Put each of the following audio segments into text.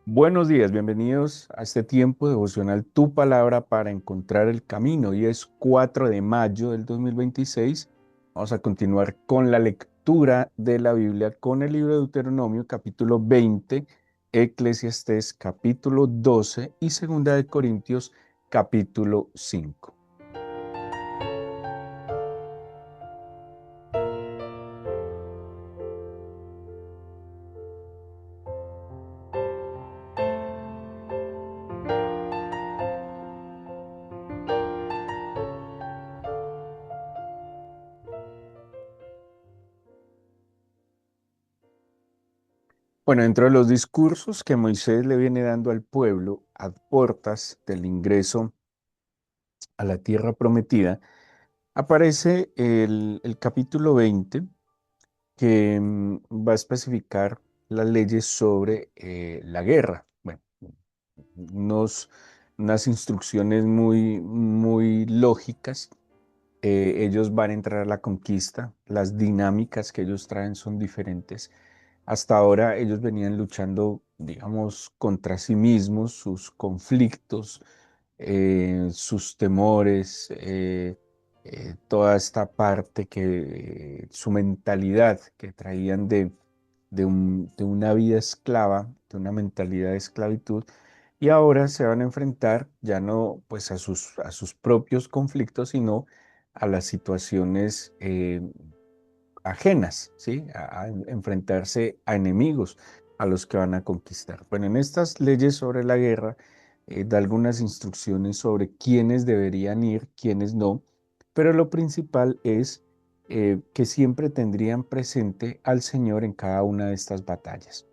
Buenos días, bienvenidos a este tiempo devocional Tu Palabra para encontrar el camino. Hoy es 4 de mayo del 2026. Vamos a continuar con la lectura de la Biblia con el libro de Deuteronomio, capítulo 20, Eclesiastés, capítulo 12 y Segunda de Corintios, capítulo 5. Bueno, dentro de los discursos que Moisés le viene dando al pueblo a puertas del ingreso a la tierra prometida, aparece el capítulo 20 que va a especificar las leyes sobre la guerra. Bueno, unos, unas instrucciones muy lógicas. Ellos van a entrar a la conquista, las dinámicas que ellos traen son diferentes. Hasta ahora ellos venían luchando, digamos, contra sí mismos, sus conflictos, sus temores, toda esta parte su mentalidad que traían de una vida esclava, de una mentalidad de esclavitud, y ahora se van a enfrentar ya no pues a sus propios conflictos, sino a las situaciones ajenas, ¿sí? A enfrentarse a enemigos a los que van a conquistar. Bueno, en estas leyes sobre la guerra da algunas instrucciones sobre quiénes deberían ir, quiénes no, pero lo principal es que siempre tendrían presente al Señor en cada una de estas batallas,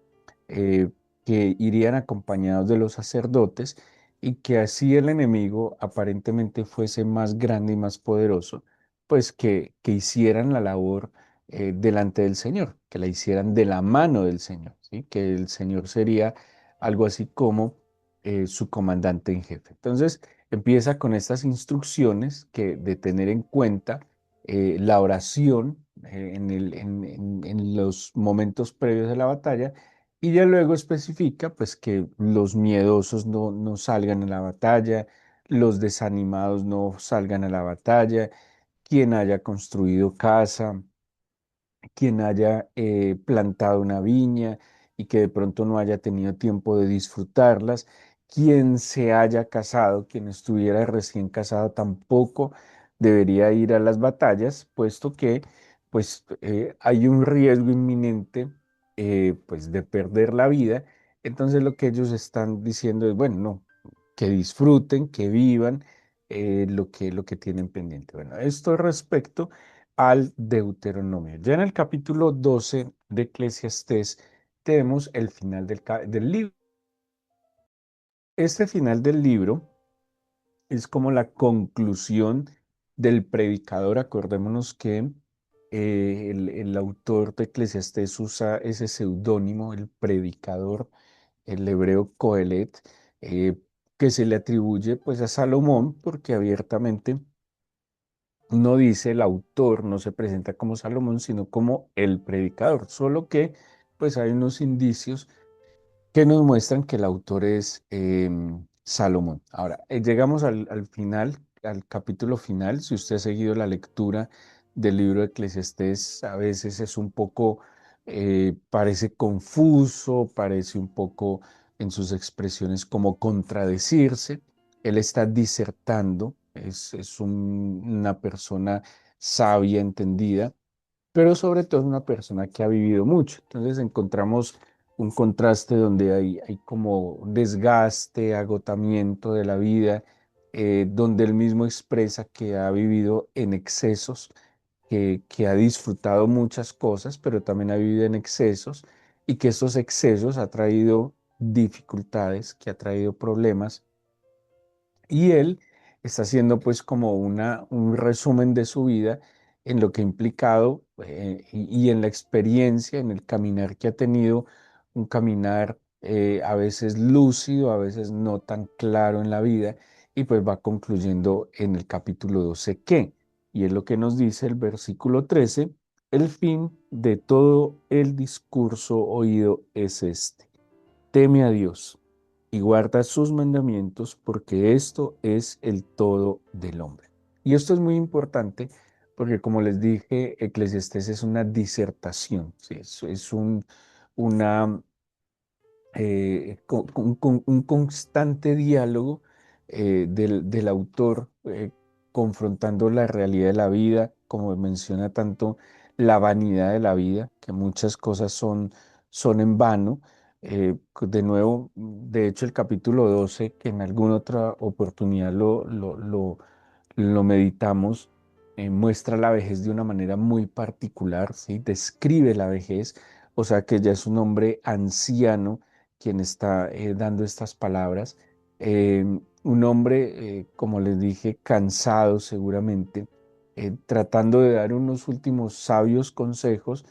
eh, que irían acompañados de los sacerdotes y que así el enemigo aparentemente fuese más grande y más poderoso, pues que hicieran la labor delante del Señor, que la hicieran de la mano del Señor, ¿sí? Que el Señor sería algo así como su comandante en jefe. Entonces, empieza con estas instrucciones de tener en cuenta la oración en los momentos previos de la batalla, y ya luego especifica pues que los miedosos no salgan a la batalla, los desanimados no salgan a la batalla, quien haya construido casa, quien haya plantado una viña y que de pronto no haya tenido tiempo de disfrutarlas, quien se haya casado, quien estuviera recién casado tampoco debería ir a las batallas, puesto que pues hay un riesgo inminente pues de perder la vida. Entonces lo que ellos están diciendo es, bueno, no, que disfruten, que vivan lo que tienen pendiente. Bueno, esto respecto al Deuteronomio. Ya en el capítulo 12 de Eclesiastés tenemos el final del libro. Este final del libro es como la conclusión del predicador. Acordémonos que el autor de Eclesiastés usa ese seudónimo, el predicador, el hebreo Coelet, eh, que se le atribuye pues a Salomón, porque abiertamente no dice el autor, no se presenta como Salomón, sino como el predicador, solo que pues hay unos indicios que nos muestran que el autor es Salomón. Ahora, llegamos al final, al capítulo final. Si usted ha seguido la lectura del libro de Eclesiastés, a veces es un poco, parece confuso, parece un poco en sus expresiones como contradecirse. Él está disertando, una persona sabia, entendida, pero sobre todo es una persona que ha vivido mucho. Entonces encontramos un contraste donde hay como desgaste, agotamiento de la vida, donde él mismo expresa que ha vivido en excesos, que ha disfrutado muchas cosas, pero también ha vivido en excesos, y que estos excesos ha traído dificultades, que ha traído problemas, y él está haciendo pues como un resumen de su vida en lo que ha implicado, y en la experiencia, en el caminar que ha tenido, un caminar a veces lúcido, a veces no tan claro en la vida, y pues va concluyendo en el capítulo 12 que, y es lo que nos dice el versículo 13: el fin de todo el discurso oído es este: teme a Dios y guarda sus mandamientos, porque esto es el todo del hombre. Y esto es muy importante porque, como les dije, Eclesiastés es una disertación, ¿sí? Es una un constante diálogo del autor confrontando la realidad de la vida, como menciona tanto la vanidad de la vida, que muchas cosas son en vano. De nuevo, de hecho, el capítulo 12 que en alguna otra oportunidad lo meditamos, muestra la vejez de una manera muy particular, ¿sí? Describe la vejez, o sea que ya es un hombre anciano quien está dando estas palabras. Un hombre, como les dije, cansado seguramente, tratando de dar unos últimos sabios consejos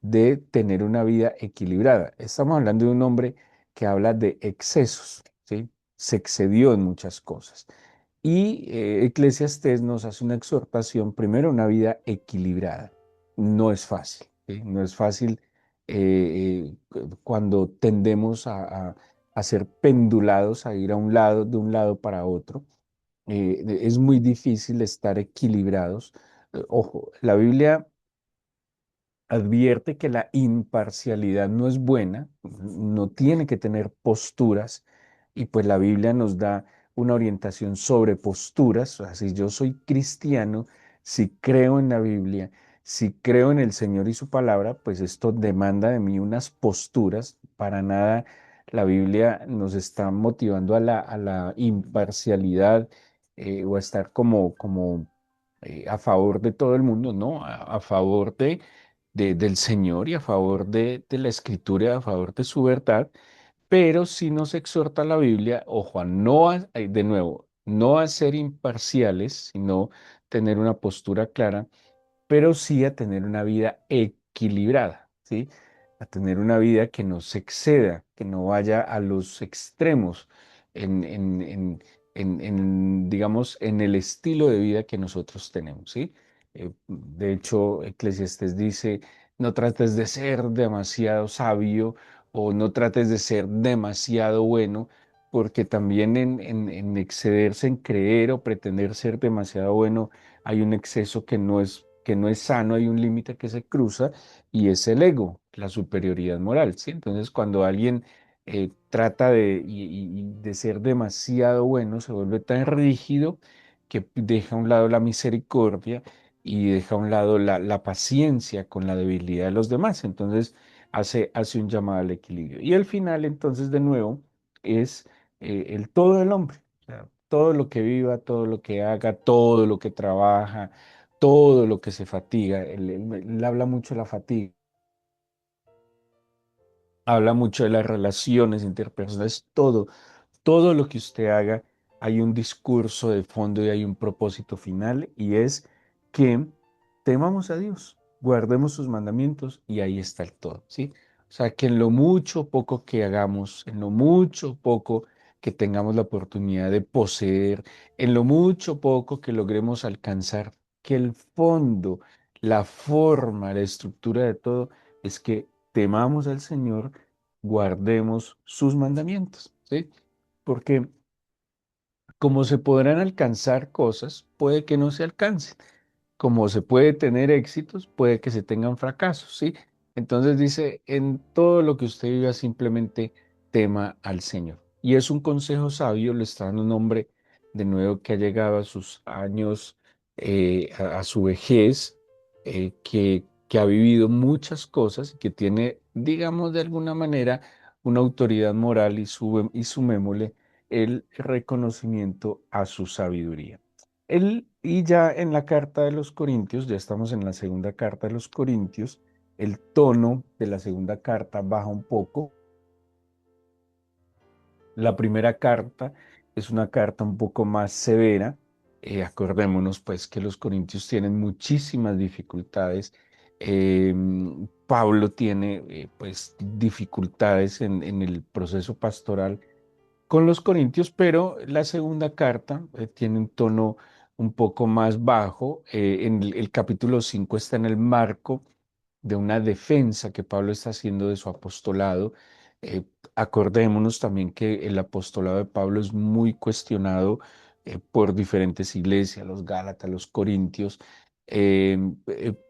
de tener una vida equilibrada. Estamos hablando de un hombre que habla de excesos, ¿sí? Se excedió en muchas cosas. Y Eclesiastés nos hace una exhortación, primero, a una vida equilibrada. No es fácil, ¿sí? No es fácil cuando tendemos a ser pendulados, a ir a un lado, de un lado para otro. Es muy difícil estar equilibrados. Ojo, la Biblia advierte que la imparcialidad no es buena, no tiene que tener posturas, y pues la Biblia nos da una orientación sobre posturas. O sea, si yo soy cristiano, si creo en la Biblia, si creo en el Señor y su palabra, pues esto demanda de mí unas posturas. Para nada la Biblia nos está motivando a la imparcialidad, o a estar a favor de todo el mundo, no, a favor del Señor y a favor de la Escritura y a favor de su verdad. Pero sí nos exhorta la Biblia, ojo, de nuevo, no a ser imparciales, sino tener una postura clara, pero sí a tener una vida equilibrada, ¿sí? A tener una vida que no se exceda, que no vaya a los extremos en, en, en, digamos, en el estilo de vida que nosotros tenemos, ¿sí? De hecho, Eclesiastés dice, no trates de ser demasiado sabio o no trates de ser demasiado bueno, porque también en excederse en creer o pretender ser demasiado bueno, hay un exceso que no es sano, hay un límite que se cruza, y es el ego, la superioridad moral, ¿sí? Entonces, cuando alguien trata de ser demasiado bueno, se vuelve tan rígido que deja a un lado la misericordia y deja a un lado la paciencia con la debilidad de los demás. Entonces, hace un llamado al equilibrio. Y el final, entonces, de nuevo, es el todo del hombre. O sea, todo lo que viva, todo lo que haga, todo lo que trabaja, todo lo que se fatiga. Él habla mucho de la fatiga, habla mucho de las relaciones interpersonales, todo lo que usted haga, hay un discurso de fondo y hay un propósito final, y es que temamos a Dios, guardemos sus mandamientos, y ahí está el todo, ¿sí? O sea, que en lo mucho o poco que hagamos, en lo mucho o poco que tengamos la oportunidad de poseer, en lo mucho o poco que logremos alcanzar, que el fondo, la forma, la estructura de todo es que temamos al Señor, guardemos sus mandamientos, ¿sí? Porque como se podrán alcanzar cosas, puede que no se alcancen. Como se puede tener éxitos, puede que se tengan fracasos, ¿sí? Entonces dice, en todo lo que usted viva, simplemente tema al Señor. Y es un consejo sabio, le está dando un hombre de nuevo que ha llegado a sus años, a su vejez, que ha vivido muchas cosas y que tiene, digamos, de alguna manera, una autoridad moral, y sumémosle el reconocimiento a su sabiduría. Y ya en la carta de los Corintios, ya estamos en la segunda carta de los Corintios, el tono de la segunda carta baja un poco. La primera carta es una carta un poco más severa. Acordémonos pues que los corintios tienen muchísimas dificultades. Pablo tiene pues dificultades en el proceso pastoral con los corintios, pero la segunda carta tiene un tono un poco más bajo. En el capítulo 5 está en el marco de una defensa que Pablo está haciendo de su apostolado, Eh, Acordémonos también que el apostolado de Pablo es muy cuestionado por diferentes iglesias, los Gálatas, los Corintios,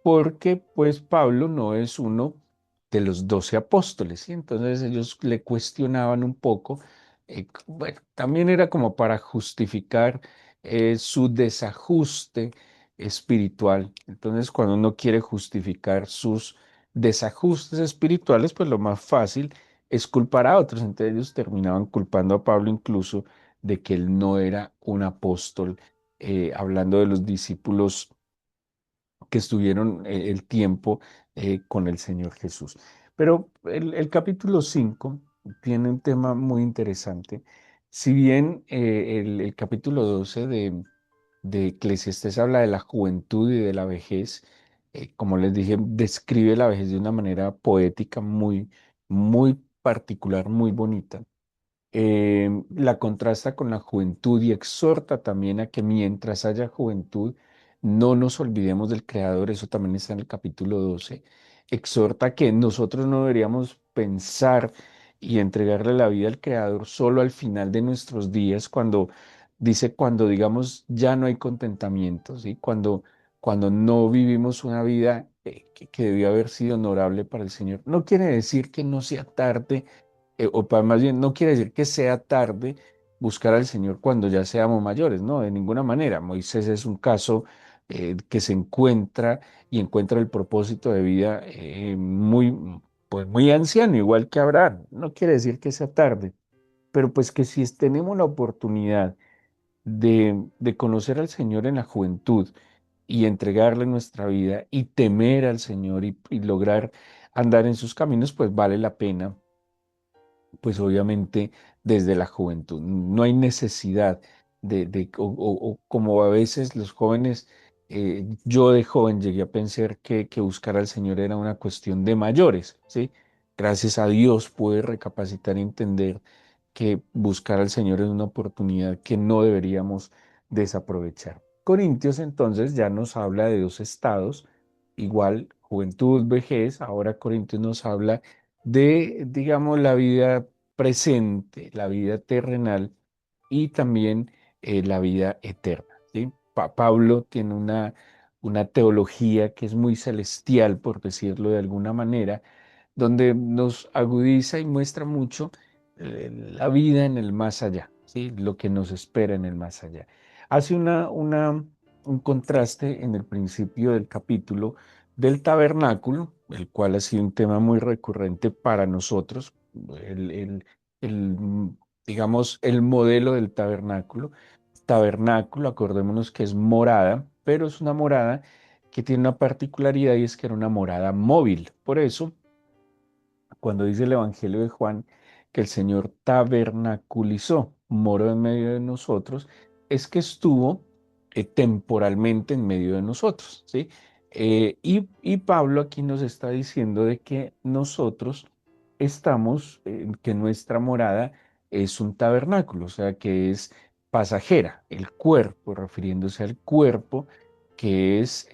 porque pues Pablo no es uno de los 12 apóstoles, y entonces ellos le cuestionaban un poco. Bueno, también era como para justificar su desajuste espiritual. Entonces, cuando uno quiere justificar sus desajustes espirituales, pues lo más fácil es culpar a otros. Entre ellos terminaban culpando a Pablo incluso de que él no era un apóstol, hablando de los discípulos que estuvieron el tiempo con el Señor Jesús. Pero el capítulo 5 tiene un tema muy interesante. Si bien el capítulo 12 de Eclesiastés habla de la juventud y de la vejez, como les dije, describe la vejez de una manera poética muy particular, muy bonita. La contrasta con la juventud y exhorta también a que mientras haya juventud, no nos olvidemos del Creador. Eso también está en el capítulo 12. Exhorta que nosotros no deberíamos pensar y entregarle la vida al Creador solo al final de nuestros días, cuando dice, cuando digamos ya no hay contentamiento, ¿sí? Cuando no vivimos una vida que debió haber sido honorable para el Señor. No quiere decir que no sea tarde, más bien, no quiere decir que sea tarde buscar al Señor cuando ya seamos mayores, no, de ninguna manera. Moisés es un caso que se encuentra y encuentra el propósito de vida pues muy anciano, igual que Abraham. No quiere decir que sea tarde, pero pues que si tenemos la oportunidad de conocer al Señor en la juventud y entregarle nuestra vida y temer al Señor y lograr andar en sus caminos, pues vale la pena, pues obviamente desde la juventud. No hay necesidad o como a veces los jóvenes, yo de joven llegué a pensar que buscar al Señor era una cuestión de mayores, ¿sí? Gracias a Dios pude recapacitar y entender que buscar al Señor es una oportunidad que no deberíamos desaprovechar. Corintios entonces ya nos habla de dos estados, igual juventud, vejez. Ahora Corintios nos habla de, digamos, la vida presente, la vida terrenal y también la vida eterna, ¿sí? Pablo tiene una teología que es muy celestial, por decirlo de alguna manera, donde nos agudiza y muestra mucho la vida en el más allá, ¿sí? Lo que nos espera en el más allá. Hace un contraste en el principio del capítulo del tabernáculo, el cual ha sido un tema muy recurrente para nosotros, el, el- el, digamos, el modelo del tabernáculo. Tabernáculo, acordémonos que es morada, pero es una morada que tiene una particularidad y es que era una morada móvil. Por eso, cuando dice el Evangelio de Juan que el Señor tabernaculizó, moró en medio de nosotros, es que estuvo temporalmente en medio de nosotros, ¿sí? Y Pablo aquí nos está diciendo de que nosotros estamos, que nuestra morada es un tabernáculo, o sea, que es pasajera, el cuerpo, refiriéndose al cuerpo, que es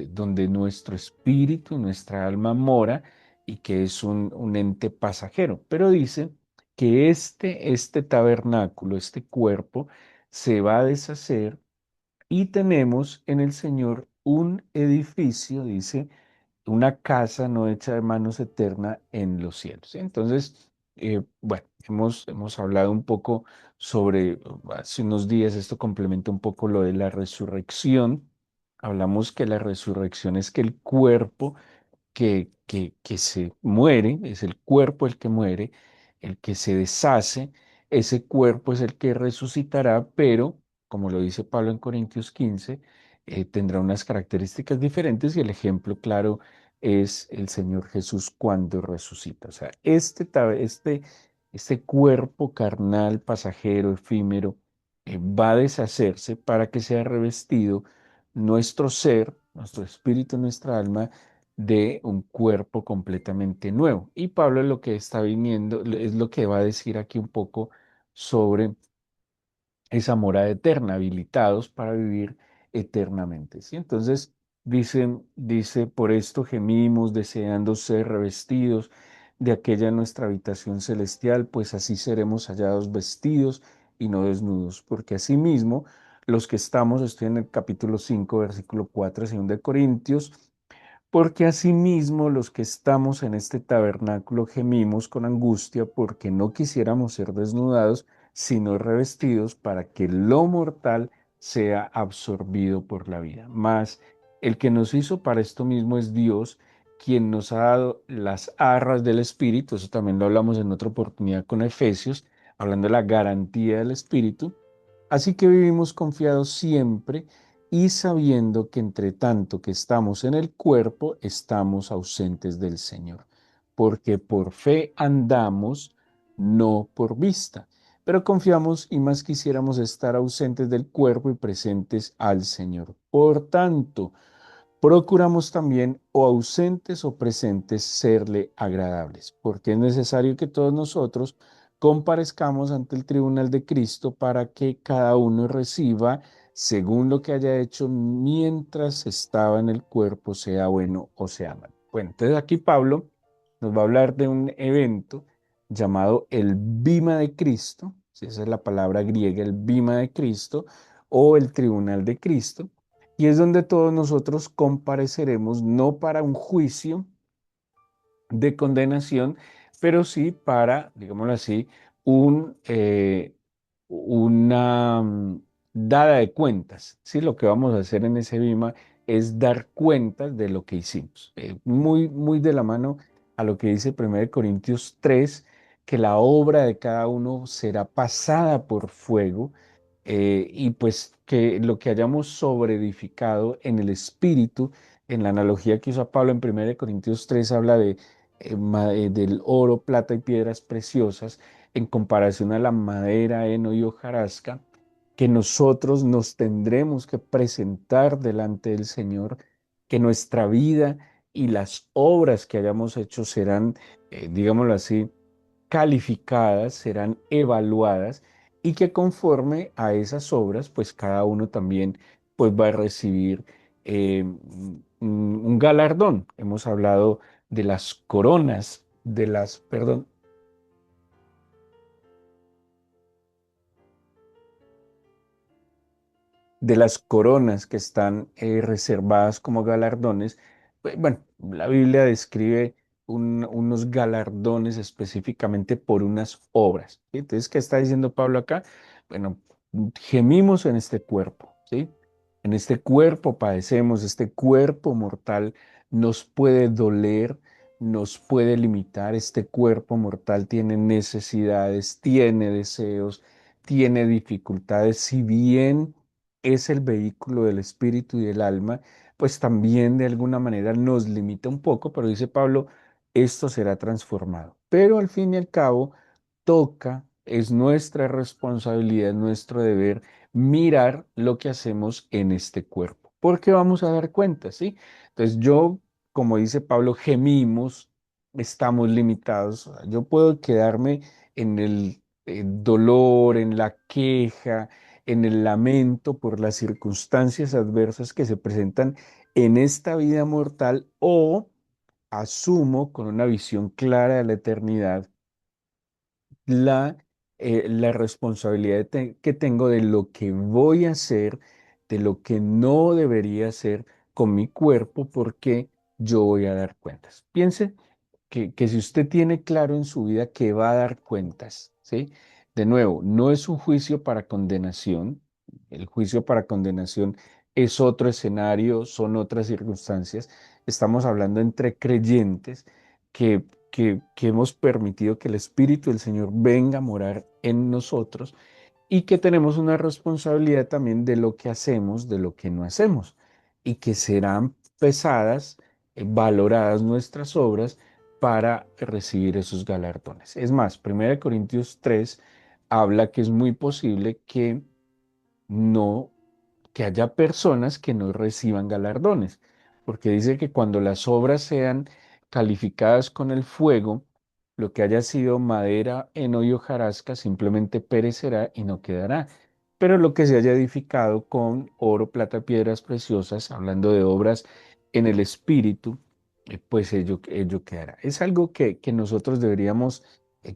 donde nuestro espíritu, nuestra alma mora y que es un ente pasajero. Pero dice que este tabernáculo, este cuerpo, se va a deshacer y tenemos en el Señor un edificio, dice, una casa no hecha de manos eterna en los cielos. Entonces, bueno, hemos hablado un poco sobre, hace unos días, esto complementa un poco lo de la resurrección. Hablamos que la resurrección es que el cuerpo que se muere, es el cuerpo el que muere, el que se deshace, ese cuerpo es el que resucitará, pero, como lo dice Pablo en Corintios 15, tendrá unas características diferentes y el ejemplo claro es el Señor Jesús cuando resucita. O sea, este cuerpo carnal, pasajero, efímero, va a deshacerse para que sea revestido nuestro ser, nuestro espíritu, nuestra alma de un cuerpo completamente nuevo. Y Pablo lo que está viniendo, es lo que va a decir aquí un poco sobre esa morada eterna, habilitados para vivir eternamente. ¿Sí? Entonces, dice, por esto gemimos, deseando ser revestidos de aquella nuestra habitación celestial, pues así seremos hallados vestidos y no desnudos, porque asimismo los que estamos, estoy en el capítulo 5 versículo 4 de 2 de Corintios, porque asimismo los que estamos en este tabernáculo gemimos con angustia porque no quisiéramos ser desnudados, sino revestidos para que lo mortal sea absorbido por la vida. Mas el que nos hizo para esto mismo es Dios, quien nos ha dado las arras del Espíritu. Eso también lo hablamos en otra oportunidad con Efesios, hablando de la garantía del Espíritu. Así que vivimos confiados siempre y sabiendo que entre tanto que estamos en el cuerpo, estamos ausentes del Señor, porque por fe andamos, no por vista, pero confiamos y más quisiéramos estar ausentes del cuerpo y presentes al Señor. Por tanto, procuramos también, o ausentes o presentes, serle agradables, porque es necesario que todos nosotros comparezcamos ante el tribunal de Cristo para que cada uno reciba según lo que haya hecho mientras estaba en el cuerpo, sea bueno o sea malo. Bueno, entonces aquí Pablo nos va a hablar de un evento llamado el bima de Cristo, si esa es la palabra griega, el bima de Cristo o el tribunal de Cristo, y es donde todos nosotros compareceremos no para un juicio de condenación, pero sí para, digámoslo así, un, una dada de cuentas. ¿Sí? Lo que vamos a hacer en ese BIMA es dar cuentas de lo que hicimos. Muy, muy de la mano a lo que dice 1 Corintios 3, que la obra de cada uno será pasada por fuego, y pues que lo que hayamos sobreedificado en el espíritu, en la analogía que usa Pablo en 1 Corintios 3, habla de del oro, plata y piedras preciosas en comparación a la madera, heno y hojarasca, que nosotros nos tendremos que presentar delante del Señor, que nuestra vida y las obras que hayamos hecho serán, digámoslo así, calificadas, serán evaluadas y que conforme a esas obras, pues cada uno también pues va a recibir un galardón. Hemos hablado de las coronas, perdón, de las coronas que están reservadas como galardones. Bueno, la Biblia describe unos galardones específicamente por unas obras, ¿sí? Entonces, ¿qué está diciendo Pablo acá? Bueno, gemimos en este cuerpo, ¿sí? En este cuerpo padecemos, este cuerpo mortal nos puede doler, nos puede limitar, este cuerpo mortal tiene necesidades, tiene deseos, tiene dificultades, si bien es el vehículo del espíritu y del alma, pues también de alguna manera nos limita un poco, pero dice Pablo, esto será transformado. Pero al fin y al cabo, toca, es nuestra responsabilidad, nuestro deber mirar lo que hacemos en este cuerpo, porque vamos a dar cuenta, ¿sí? Entonces yo, como dice Pablo, gemimos, estamos limitados. Yo puedo quedarme en el dolor, en la queja, en el lamento por las circunstancias adversas que se presentan en esta vida mortal, o asumo con una visión clara de la eternidad la, la responsabilidad que tengo de lo que voy a hacer, de lo que no debería hacer con mi cuerpo, porque yo voy a dar cuentas. Piense que si usted tiene claro en su vida que va a dar cuentas, ¿sí? De nuevo, no es un juicio para condenación. El juicio para condenación es otro escenario, son otras circunstancias. Estamos hablando entre creyentes que hemos permitido que el Espíritu del Señor venga a morar en nosotros y que tenemos una responsabilidad también de lo que hacemos, de lo que no hacemos, y que serán pesadas, valoradas nuestras obras para recibir esos galardones. Es más, 1 Corintios 3 habla que es muy posible que no, que haya personas que no reciban galardones, porque dice que cuando las obras sean calificadas con el fuego, lo que haya sido madera, heno y hojarasca simplemente perecerá y no quedará. Pero lo que se haya edificado con oro, plata, piedras preciosas, hablando de obras en el espíritu, pues ello quedará. Es algo que nosotros deberíamos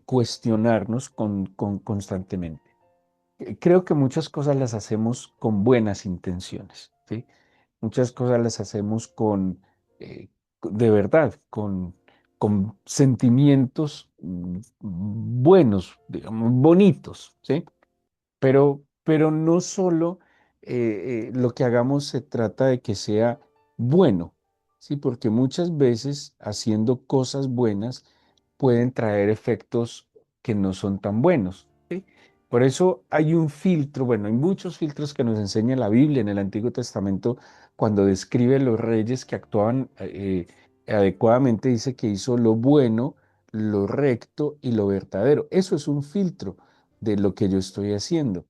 cuestionarnos constantemente. Creo que muchas cosas las hacemos con buenas intenciones, ¿sí? Muchas cosas las hacemos eh, de verdad, con sentimientos buenos, digamos, bonitos, ¿sí? Pero no solo lo que hagamos se trata de que sea bueno, ¿sí? Porque muchas veces haciendo cosas buenas pueden traer efectos que no son tan buenos, ¿sí? Por eso hay un filtro, bueno, hay muchos filtros que nos enseña la Biblia en el Antiguo Testamento cuando describe los reyes que actuaban adecuadamente, dice que hizo lo bueno, lo recto y lo verdadero. Eso es un filtro de lo que yo estoy haciendo.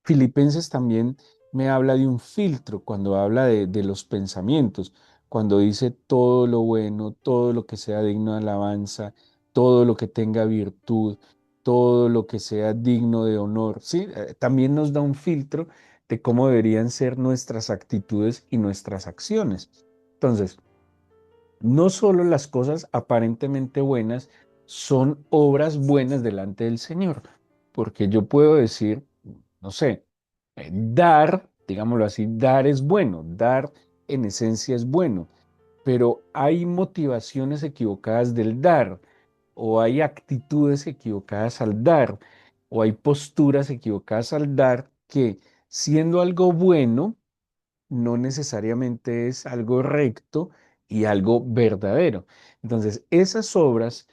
Filipenses también me habla de un filtro cuando habla de los pensamientos, cuando dice todo lo bueno, todo lo que sea digno de alabanza, todo lo que tenga virtud, todo lo que sea digno de honor, ¿sí? También nos da un filtro de cómo deberían ser nuestras actitudes y nuestras acciones. Entonces, no solo las cosas aparentemente buenas son obras buenas delante del Señor, porque yo puedo decir, no sé, dar, digámoslo así, dar es bueno, dar en esencia es bueno, pero hay motivaciones equivocadas del dar, o hay actitudes equivocadas al dar, o hay posturas equivocadas al dar que siendo algo bueno, no necesariamente es algo recto y algo verdadero. Entonces, esas obras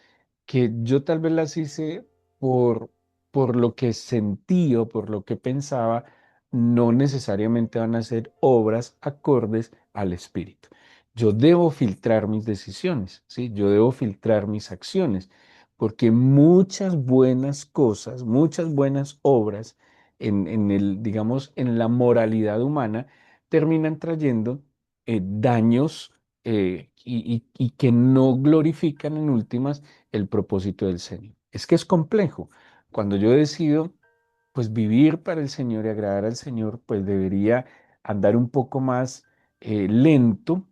que yo tal vez las hice por, por lo que sentí o por lo que pensaba, no necesariamente van a ser obras acordes al espíritu. Yo debo filtrar mis decisiones, ¿sí? Yo debo filtrar mis acciones, porque muchas buenas cosas, muchas buenas obras digamos, en la moralidad humana, terminan trayendo daños y que no glorifican en últimas el propósito del Señor. Es que es complejo. Cuando yo decido, pues, vivir para el Señor y agradar al Señor, pues debería andar un poco más lento,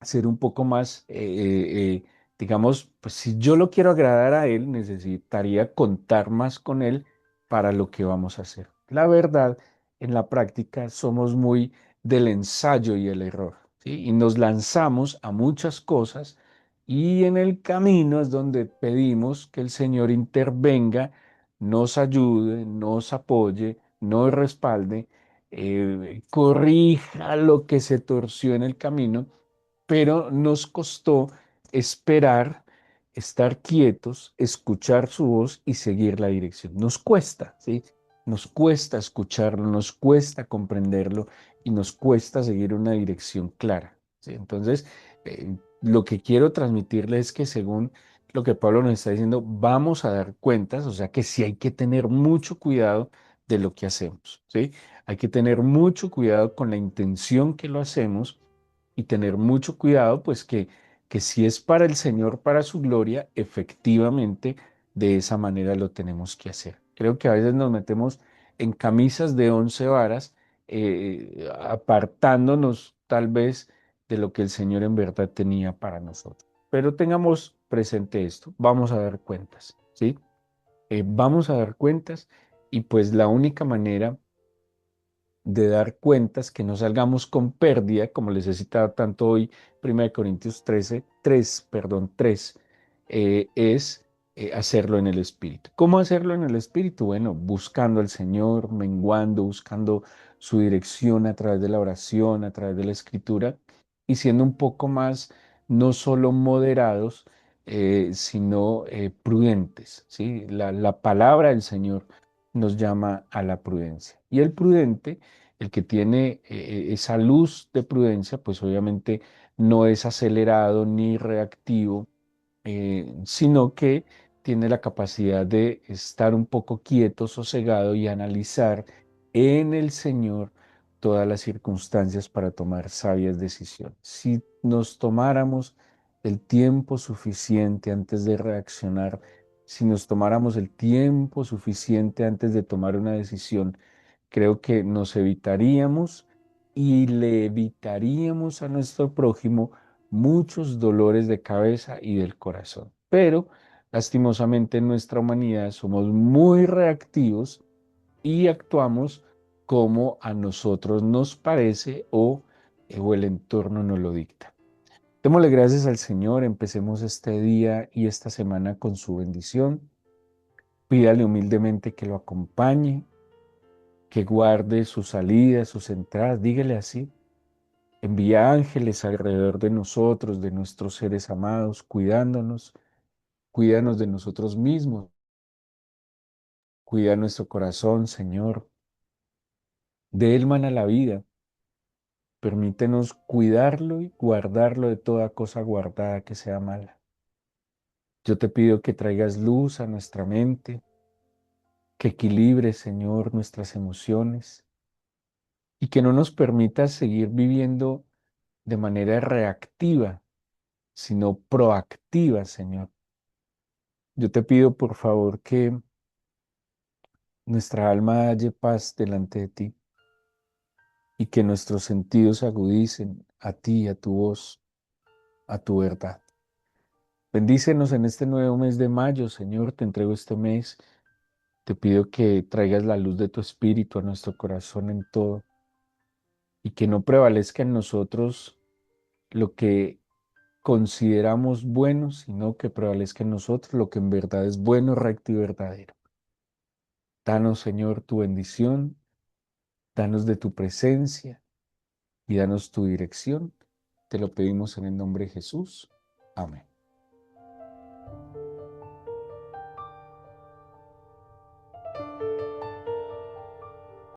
ser un poco más, digamos, pues si yo lo quiero agradar a Él, necesitaría contar más con Él para lo que vamos a hacer. La verdad, en la práctica somos muy del ensayo y el error, ¿sí? Y nos lanzamos a muchas cosas y en el camino es donde pedimos que el Señor intervenga, nos ayude, nos apoye, nos respalde, corrija lo que se torció en el camino, pero nos costó esperar, estar quietos, escuchar su voz y seguir la dirección. Nos cuesta, ¿sí? Nos cuesta escucharlo, nos cuesta comprenderlo y nos cuesta seguir una dirección clara, ¿sí? Entonces, lo que quiero transmitirle es que según lo que Pablo nos está diciendo, vamos a dar cuentas, o sea que sí hay que tener mucho cuidado de lo que hacemos, ¿sí? Hay que tener mucho cuidado con la intención que lo hacemos y tener mucho cuidado, pues que si es para el Señor, para su gloria, efectivamente de esa manera lo tenemos que hacer. Creo que a veces nos metemos en camisas de 11 varas, apartándonos tal vez de lo que el Señor en verdad tenía para nosotros. Pero tengamos presente esto, vamos a dar cuentas, ¿sí? Vamos a dar cuentas y pues la única manera de dar cuentas, que no salgamos con pérdida, como les he citado tanto hoy, 1 Corintios 3, perdón, 3, es hacerlo en el Espíritu. ¿Cómo hacerlo en el Espíritu? Bueno, buscando al Señor, menguando, buscando su dirección a través de la oración, a través de la Escritura, y siendo un poco más, no solo moderados, sino prudentes, ¿sí? La palabra del Señor nos llama a la prudencia. Y el prudente, el que tiene esa luz de prudencia, pues obviamente no es acelerado ni reactivo, sino que tiene la capacidad de estar un poco quieto, sosegado y analizar en el Señor todas las circunstancias para tomar sabias decisiones. Si nos tomáramos el tiempo suficiente antes de reaccionar, si nos tomáramos el tiempo suficiente antes de tomar una decisión, creo que nos evitaríamos y le evitaríamos a nuestro prójimo muchos dolores de cabeza y del corazón. Pero lastimosamente en nuestra humanidad somos muy reactivos y actuamos como a nosotros nos parece o el entorno nos lo dicta. Démosle gracias al Señor, empecemos este día y esta semana con su bendición. Pídale humildemente que lo acompañe, que guarde sus salidas, sus entradas, dígale así. Envía ángeles alrededor de nosotros, de nuestros seres amados, cuidándonos, cuídanos de nosotros mismos, cuida nuestro corazón, Señor. De él mana la vida. Permítenos cuidarlo y guardarlo de toda cosa guardada que sea mala. Yo te pido que traigas luz a nuestra mente, que equilibres, Señor, nuestras emociones y que no nos permitas seguir viviendo de manera reactiva, sino proactiva, Señor. Yo te pido, por favor, que nuestra alma halle paz delante de ti y que nuestros sentidos se agudicen a ti, a tu voz, a tu verdad. Bendícenos en este nuevo mes de mayo, Señor, te entrego este mes. Te pido que traigas la luz de tu espíritu a nuestro corazón en todo y que no prevalezca en nosotros lo que consideramos bueno, sino que prevalezca en nosotros lo que en verdad es bueno, recto y verdadero. Danos, Señor, tu bendición, danos de tu presencia y danos tu dirección. Te lo pedimos en el nombre de Jesús. Amén.